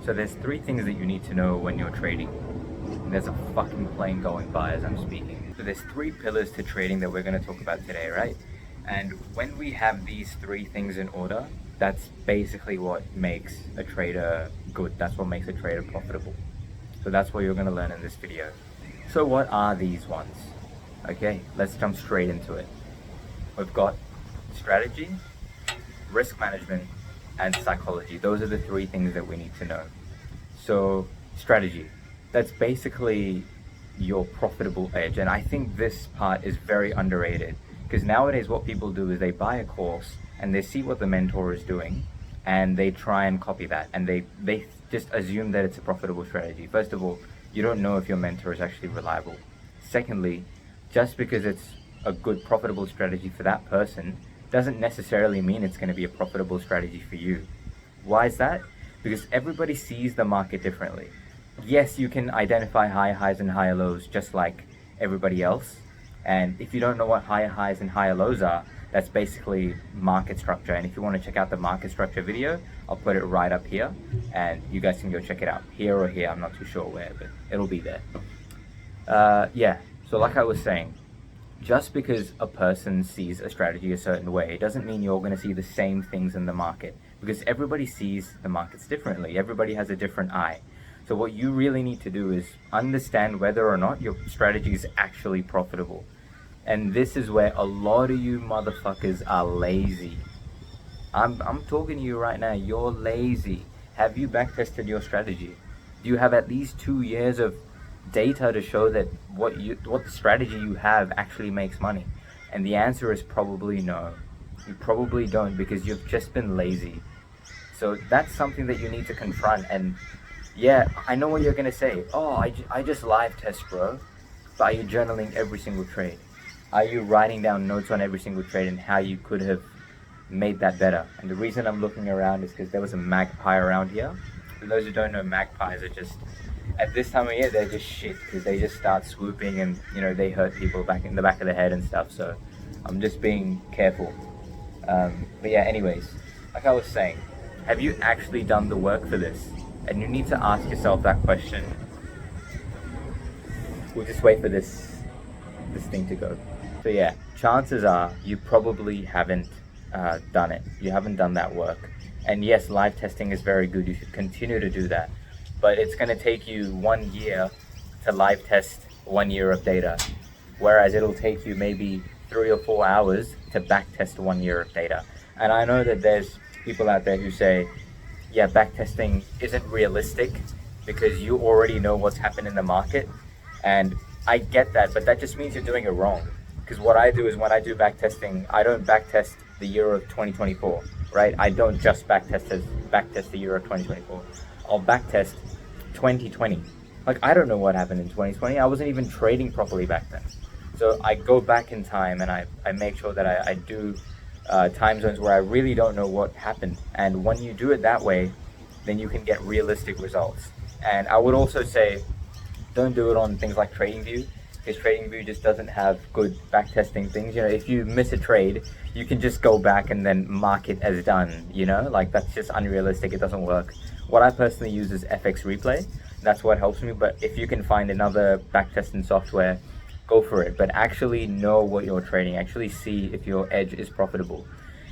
So there's three things that you need to know when you're trading. And there's a fucking plane going by as I'm speaking. So there's three pillars to trading that we're going to talk about today, right? And when we have these three things in order, that's basically what makes a trader good. That's what makes a trader profitable. So that's what you're going to learn in this video. So what are these ones? Okay, let's jump straight into it. We've got strategy, risk management, and psychology. Those are the three things that we need to know. So strategy, that's basically your profitable edge. And I think this part is very underrated because nowadays what people do is they buy a course and they see what the mentor is doing and they try and copy that, and they just assume that it's a profitable strategy. First of all, you don't know if your mentor is actually reliable. Secondly, just because it's a good profitable strategy for that person doesn't necessarily mean it's going to be a profitable strategy for you. Why is that? Because everybody sees the market differently. Yes, you can identify higher highs and higher lows just like everybody else. And if you don't know what higher highs and higher lows are, that's basically market structure. And if you want to check out the market structure video, I'll put it right up here and you guys can go check it out here or here. I'm not too sure where, but it'll be there. Yeah, so like I was saying, just because a person sees a strategy a certain way, it doesn't mean you're going to see the same things in the market, because everybody sees the markets differently. Everybody has a different eye. So what you really need to do is understand whether or not your strategy is actually profitable. And this is where a lot of you motherfuckers are lazy. I'm talking to you right now. You're lazy. Have you backtested your strategy? Do you have at least 2 years of data to show that what the strategy you have actually makes money? And the answer is probably no. You probably don't, because you've just been lazy. So that's something that you need to confront. And yeah, I know what you're gonna say. Oh, I just live test, bro. But are you journaling every single trade? Are you writing down notes on every single trade and how you could have made that better? And the reason I'm looking around is because there was a magpie around here. For those who don't know, magpies are just, at this time of year, they're just shit because they just start swooping and, you know, they hurt people back in the back of the head and stuff. So I'm just being careful. But yeah, anyways, like I was saying, have you actually done the work for this? And you need to ask yourself that question. We'll just wait for this thing to go. So yeah, chances are you probably haven't done it. You haven't done that work. And yes, live testing is very good. You should continue to do that. But it's going to take you 1 year to live test 1 year of data, whereas it'll take you maybe 3 or 4 hours to back test 1 year of data. And I know that there's people out there who say, yeah, back testing isn't realistic because you already know what's happened in the market. And I get that, but that just means you're doing it wrong. Because what I do is when I do back testing, I don't back test the year of 2024, right? I don't just back test the year of 2024. I'll back test 2020. Like, I don't know what happened in 2020. I wasn't even trading properly back then. So I go back in time and I make sure that I do time zones where I really don't know what happened. And when you do it that way, then you can get realistic results. And I would also say, don't do it on things like TradingView, because TradingView just doesn't have good backtesting things. You know, if you miss a trade, you can just go back and then mark it as done, you know? Like, that's just unrealistic. It doesn't work. What I personally use is FX Replay. That's what helps me. But if you can find another backtesting software, go for it. But actually know what you're trading. Actually see if your edge is profitable.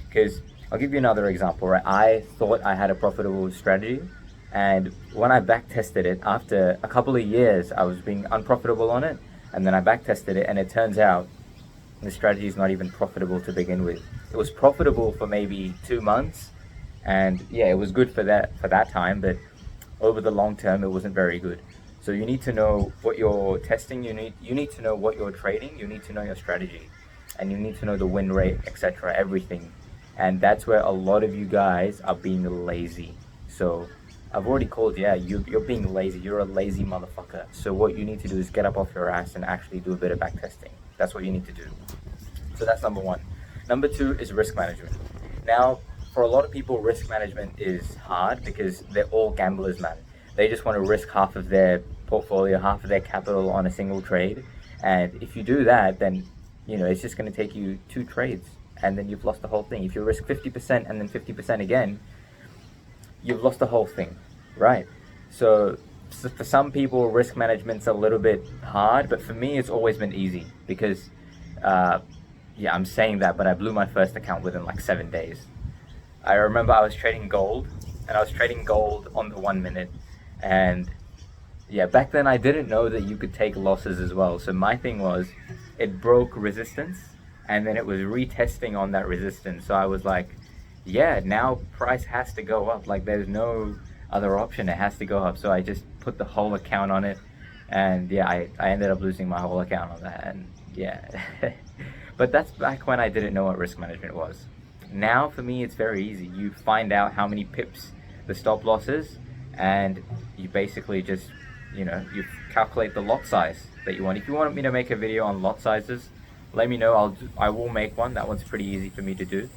Because I'll give you another example, right? I thought I had a profitable strategy. And when I backtested it, after a couple of years, I was being unprofitable on it. And then I backtested it, and it turns out the strategy is not even profitable to begin with. It was profitable for maybe 2 months, and yeah, it was good for that time, but over the long term, it wasn't very good. So you need to know what you're testing. You need to know what you're trading. You need to know your strategy, and you need to know the win rate, etc. Everything, and that's where a lot of you guys are being lazy. So I've already called, yeah, you're being lazy. You're a lazy motherfucker. So what you need to do is get up off your ass and actually do a bit of back testing. That's what you need to do. So that's number one. Number two is risk management. Now, for a lot of people, risk management is hard because they're all gamblers, man. They just want to risk half of their portfolio, half of their capital on a single trade. And if you do that, then, you know, it's just going to take you 2 trades and then you've lost the whole thing. If you risk 50% and then 50% again, you've lost the whole thing, right? So for some people, risk management's a little bit hard, but for me, it's always been easy because, yeah, I'm saying that, but I blew my first account within like 7 days. I remember I was trading gold, and I was trading gold on the 1 minute, and yeah, back then I didn't know that you could take losses as well. So my thing was, it broke resistance, and then it was retesting on that resistance. So I was like, yeah, now price has to go up. Like there's no other option. It has to go up. So I just put the whole account on it, and yeah, I ended up losing my whole account on that. And yeah, but that's back when I didn't know what risk management was. Now for me, it's very easy. You find out how many pips the stop loss is, and you basically just, you calculate the lot size that you want. If you want me to make a video on lot sizes, let me know. I will make one. That one's pretty easy for me to do.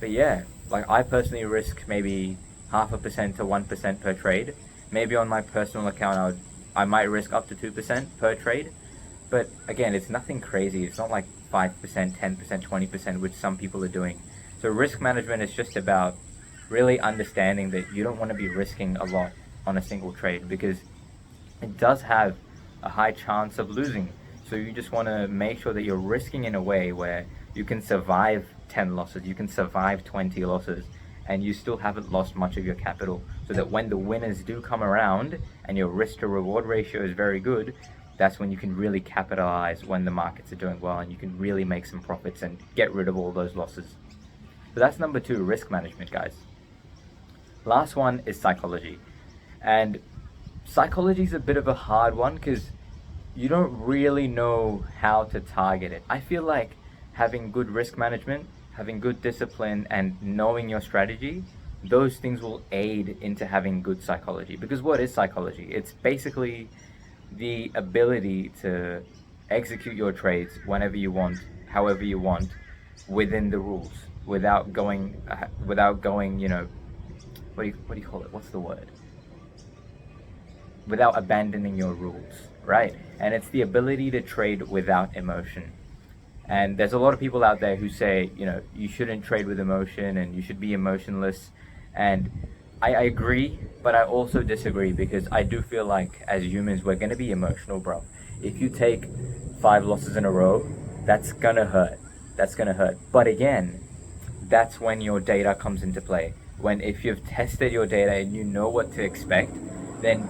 But yeah, like I personally risk maybe 0.5% to 1% per trade. Maybe on my personal account, I might risk up to 2% per trade. But again, it's nothing crazy. It's not like 5%, 10%, 20%, which some people are doing. So risk management is just about really understanding that you don't want to be risking a lot on a single trade because it does have a high chance of losing. So you just want to make sure that you're risking in a way where you can survive 10 losses, you can survive 20 losses, and you still haven't lost much of your capital. So that when the winners do come around and your risk to reward ratio is very good, that's when you can really capitalize when the markets are doing well and you can really make some profits and get rid of all those losses. So that's number 2, risk management, guys. Last one is psychology. And psychology is a bit of a hard one because you don't really know how to target it. I feel like having good risk management, having good discipline, and knowing your strategy, those things will aid into having good psychology. Because what is psychology? It's basically the ability to execute your trades whenever you want, however you want, within the rules, without going, what do you call it? What's the word? Without abandoning your rules, right? And it's the ability to trade without emotion. And there's a lot of people out there who say, you shouldn't trade with emotion and you should be emotionless. And I agree, but I also disagree because I do feel like as humans, we're going to be emotional, bro. If you take 5 losses in a row, that's going to hurt. That's going to hurt. But again, that's when your data comes into play. If you've tested your data and you know what to expect, then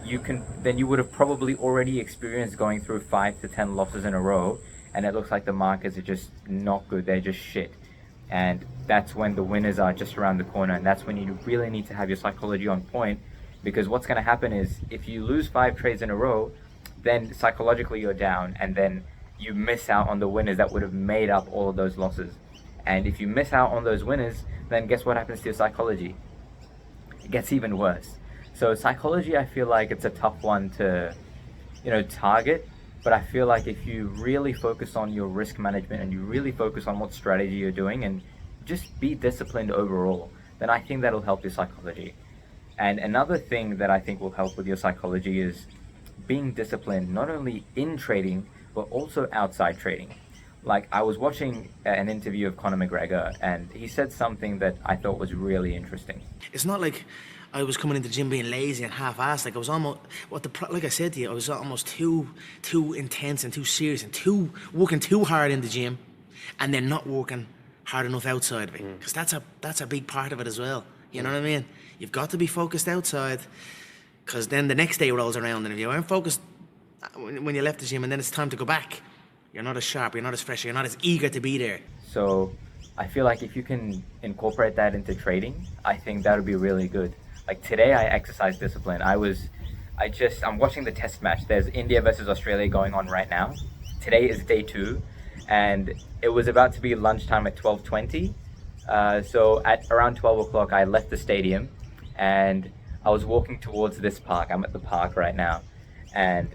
you would have probably already experienced going through 5 to 10 losses in a row, and it looks like the markets are just not good, they're just shit. And that's when the winners are just around the corner, and that's when you really need to have your psychology on point, because what's going to happen is if you lose 5 trades in a row, then psychologically you're down, and then you miss out on the winners that would have made up all of those losses. And if you miss out on those winners, then guess what happens to your psychology? It gets even worse. So psychology, I feel like it's a tough one to, target. But I feel like if you really focus on your risk management and you really focus on what strategy you're doing and just be disciplined overall, then I think that'll help your psychology. And another thing that I think will help with your psychology is being disciplined, not only in trading, but also outside trading. Like I was watching an interview of Conor McGregor, and he said something that I thought was really interesting. It's not like I was coming into the gym being lazy and half-assed. Like I was almost, like I said to you, I was almost too intense and too serious and working too hard in the gym, and then not working hard enough outside of it. Because that's a big part of it as well. You know what I mean? You've got to be focused outside, because then the next day rolls around, and if you aren't focused when you left the gym, and then it's time to go back, you're not as sharp, you're not as fresh, you're not as eager to be there. So I feel like if you can incorporate that into trading, I think that would be really good. Like today I exercise discipline. I'm watching the test match. There's India versus Australia going on right now. Today is day 2, and it was about to be lunchtime at 12:20. So at around 12 o'clock, I left the stadium and I was walking towards this park. I'm at the park right now. And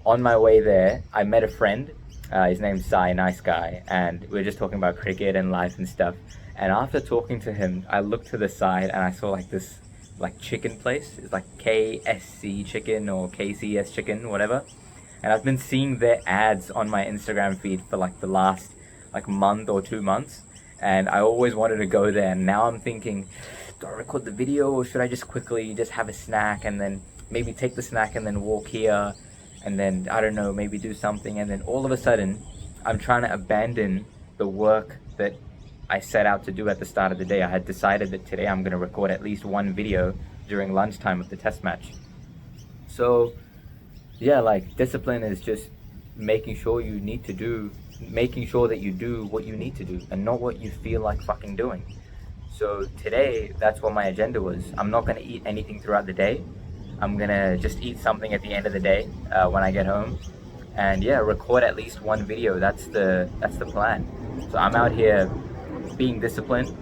on my way there, I met a friend. His name's Sai, nice guy. And we were just talking about cricket and life and stuff. And after talking to him, I looked to the side and I saw this chicken place. It's like KSC chicken or KCS chicken, whatever. And I've been seeing their ads on my Instagram feed for the last month or 2 months. And I always wanted to go there. And now I'm thinking, do I record the video or should I just quickly just have a snack and then maybe take the snack and then walk here and then, I don't know, maybe do something, and then all of a sudden I'm trying to abandon the work that I set out to do at the start of the day. I had decided that today I'm going to record at least one video during lunchtime of the test match. So yeah, like, discipline is just making sure that you do what you need to do and not what you feel like fucking doing. So today, that's what my agenda was. I'm not going to eat anything throughout the day. I'm going to just eat something at the end of the day when I get home. And yeah, record at least one video. That's the plan. So I'm out here being disciplined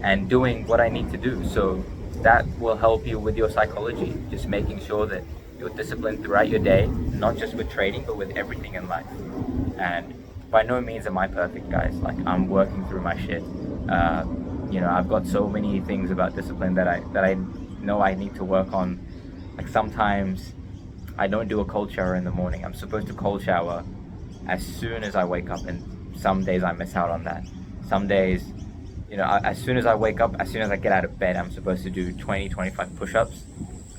and doing what I need to do. So that will help you with your psychology. Just making sure that you're disciplined throughout your day, not just with trading, but with everything in life. And by no means am I perfect, guys. Like, I'm working through my shit. You know, I've got so many things about discipline that I know I need to work on. Like, sometimes I don't do a cold shower in the morning. I'm supposed to cold shower as soon as I wake up, and some days I miss out on that. Some days, you know, as soon as I wake up, as soon as I get out of bed, I'm supposed to do 20, 25 push-ups.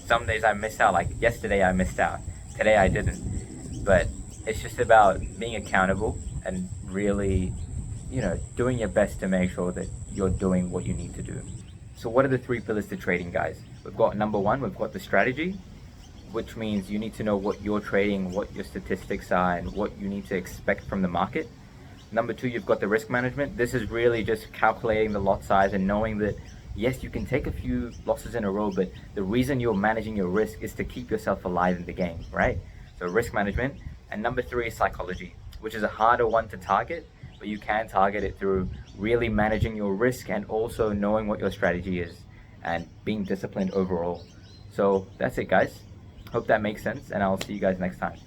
Some days I miss out, like yesterday I missed out. Today I didn't. But it's just about being accountable and really, you know, doing your best to make sure that you're doing what you need to do. So what are the 3 pillars to trading, guys? We've got number 1, we've got the strategy, which means you need to know what you're trading, what your statistics are, and what you need to expect from the market. Number 2, you've got the risk management. This is really just calculating the lot size and knowing that, yes, you can take a few losses in a row, but the reason you're managing your risk is to keep yourself alive in the game, right? So risk management. And number 3 is psychology, which is a harder one to target, but you can target it through really managing your risk and also knowing what your strategy is and being disciplined overall. So that's it, guys. Hope that makes sense, and I'll see you guys next time.